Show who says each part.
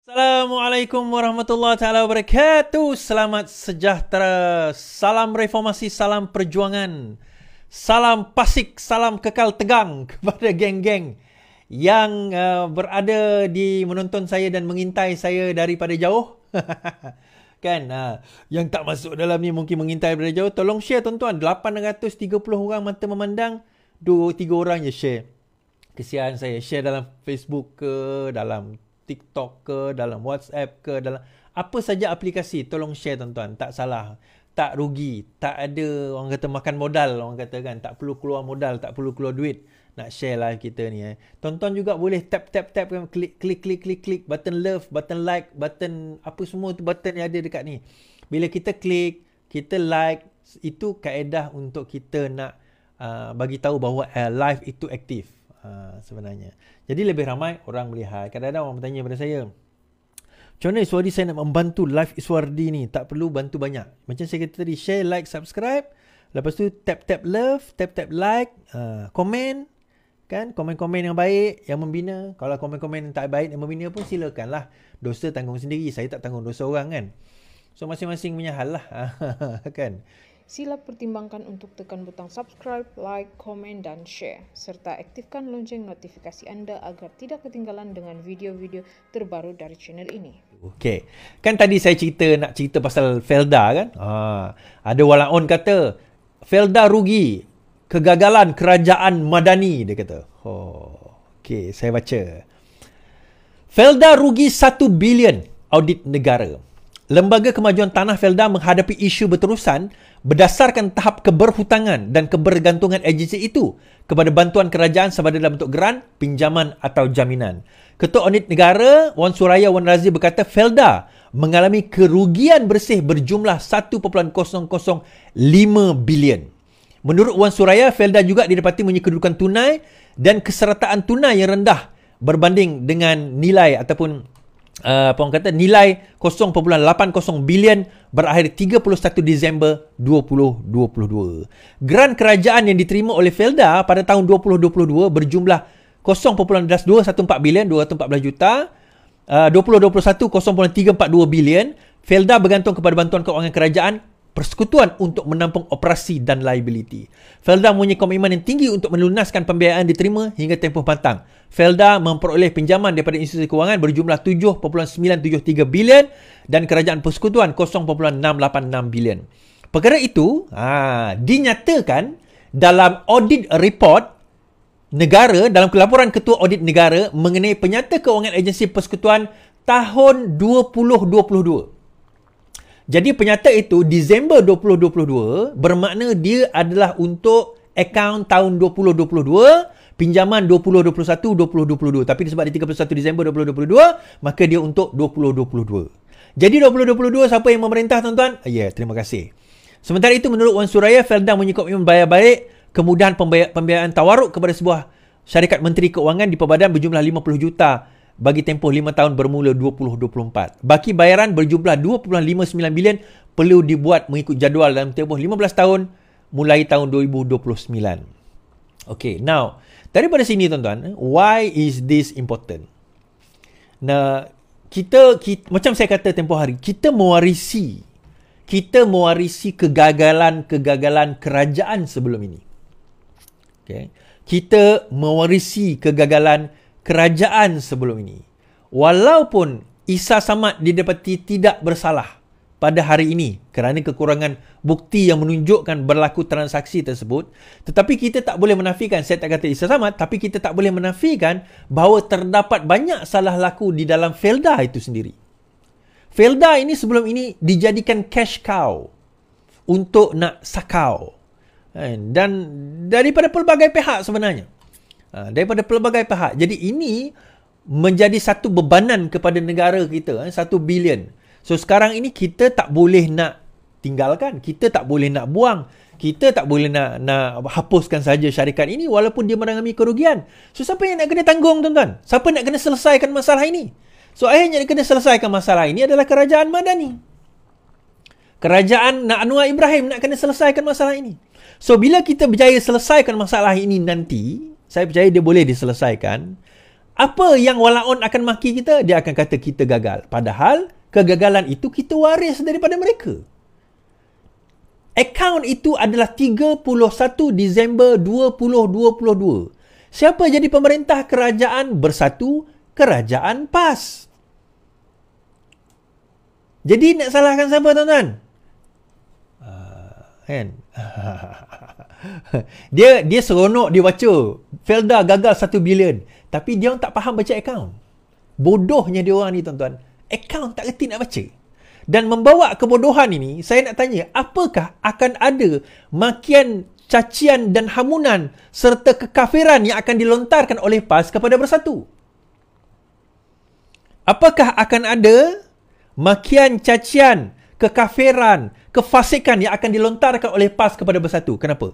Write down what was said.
Speaker 1: Assalamualaikum warahmatullahi taala wabarakatuh. Selamat sejahtera. Salam reformasi, salam perjuangan. Salam pasik, salam kekal tegang kepada geng-geng yang berada di menonton saya dan mengintai saya daripada jauh. Kan, yang tak masuk dalam ni mungkin mengintai daripada jauh. Tolong share tuan-tuan. 830 orang mata memandang, 2-3 orang je share. Kesian saya. Share dalam Facebook ke, dalam TikTok ke, dalam WhatsApp ke, dalam apa saja aplikasi, tolong share tuan-tuan. Tak salah, tak rugi, tak ada orang kata makan modal, orang kata kan, tak perlu keluar modal, tak perlu keluar duit nak share live kita ni. Tuan-tuan juga boleh tap kan, klik button love, button like, button apa semua tu button yang ada dekat ni. Bila kita klik, kita like, itu kaedah untuk kita nak bagi tahu bahawa live itu aktif. Sebenarnya. Jadi lebih ramai orang melihat. Kadang-kadang orang bertanya pada saya, macam mana Iswardi saya nak membantu live Iswardi ni? Tak perlu bantu banyak. Macam saya kata tadi, share, like, subscribe. Lepas tu tap love, tap like, komen. Kan? Komen-komen yang baik, yang membina. Kalau komen-komen yang tak baik, yang membina pun silakanlah. Dosa tanggung sendiri. Saya tak tanggung dosa orang kan. So masing-masing punya hal lah. Kan?
Speaker 2: Sila pertimbangkan untuk tekan butang subscribe, like, komen dan share. Serta aktifkan lonceng notifikasi anda agar tidak ketinggalan dengan video-video terbaru dari channel ini.
Speaker 1: Okey. Kan tadi saya nak cerita pasal Felda kan? Ada walaun kata, Felda rugi, kegagalan kerajaan Madani, dia kata. Okey, saya baca. Felda rugi 1 bilion audit negara. Lembaga Kemajuan Tanah Felda menghadapi isu berterusan berdasarkan tahap keberhutangan dan kebergantungan agensi itu kepada bantuan kerajaan sama ada dalam bentuk geran, pinjaman atau jaminan. Ketua Audit Negara Wan Suraya Wan Razi berkata Felda mengalami kerugian bersih berjumlah 1.005 bilion. Menurut Wan Suraya, Felda juga didapati mempunyai kedudukan tunai dan kesertaan tunai yang rendah berbanding dengan nilai ataupun nilai 0.80 bilion berakhir 31 Disember 2022. Geran kerajaan yang diterima oleh Felda pada tahun 2022 berjumlah 0.214 bilion, 214 juta. 2021 0.342 bilion. Felda bergantung kepada bantuan keuangan kerajaan persekutuan untuk menampung operasi dan liability. Felda mempunyai komitmen yang tinggi untuk melunaskan pembiayaan diterima hingga tempoh pantang. Felda memperoleh pinjaman daripada institusi kewangan berjumlah 7.973 bilion dan kerajaan persekutuan 0.686 bilion. Perkara itu dinyatakan dalam audit report negara, dalam kelaporan Ketua Audit Negara mengenai penyata keuangan agensi persekutuan tahun 2022. Jadi penyata itu Disember 2022 bermakna dia adalah untuk akaun tahun 2022, pinjaman 2021, 2022. Tapi sebab di 31 Disember 2022, maka dia untuk 2022. Jadi 2022 siapa yang memerintah tuan-tuan? Terima kasih. Sementara itu menurut Wan Suraya, Felda mempunyai komitmen bayar baik, kemudahan pembiayaan tawaruk kepada sebuah syarikat menteri keuangan di Perbadan berjumlah 50 juta bagi tempoh 5 tahun bermula 2024. Baki bayaran berjumlah 2.59 bilion perlu dibuat mengikut jadual dalam tempoh 15 tahun mulai tahun 2029. Okay, now, daripada sini tuan-tuan, why is this important? Nah, kita macam saya kata tempoh hari, kita mewarisi kegagalan kerajaan sebelum ini. Okay. Kita mewarisi kegagalan kerajaan sebelum ini. Walaupun Isa Samad didapati tidak bersalah pada hari ini kerana kekurangan bukti yang menunjukkan berlaku transaksi tersebut, tetapi kita tak boleh menafikan, saya tak kata Isa Samad, tapi kita tak boleh menafikan bahawa terdapat banyak salah laku di dalam Felda itu sendiri. Felda ini sebelum ini dijadikan cash cow untuk nak sakau. Dan daripada pelbagai pihak sebenarnya. Daripada pelbagai pihak. Jadi ini menjadi satu bebanan kepada negara kita, 1 bilion. So sekarang ini kita tak boleh nak tinggalkan, kita tak boleh nak buang, kita tak boleh nak hapuskan saja syarikat ini walaupun dia mengalami kerugian. So siapa yang nak kena tanggung tuan-tuan? Siapa nak kena selesaikan masalah ini? So akhirnya yang kena selesaikan masalah ini adalah kerajaan Madani. Kerajaan Anwar Ibrahim nak kena selesaikan masalah ini. So bila kita berjaya selesaikan masalah ini nanti, saya percaya dia boleh diselesaikan. Apa yang walaun akan maki kita? Dia akan kata kita gagal. Padahal kegagalan itu kita waris daripada mereka. Akaun itu adalah 31 Disember 2022. Siapa jadi pemerintah Kerajaan Bersatu Kerajaan PAS? Jadi nak salahkan siapa, tuan-tuan? Kan? dia seronok dia baca Felda gagal 1 bilion, tapi dia orang tak faham baca akaun. Bodohnya dia orang ni, tuan-tuan. Akaun tak reti nak baca. Dan membawa kebodohan ini, saya nak tanya, apakah akan ada makian, cacian dan hamunan serta kekafiran yang akan dilontarkan oleh PAS kepada Bersatu? Apakah akan ada makian, cacian, kekafiran, kefasikan yang akan dilontarkan oleh PAS kepada Bersatu? Kenapa?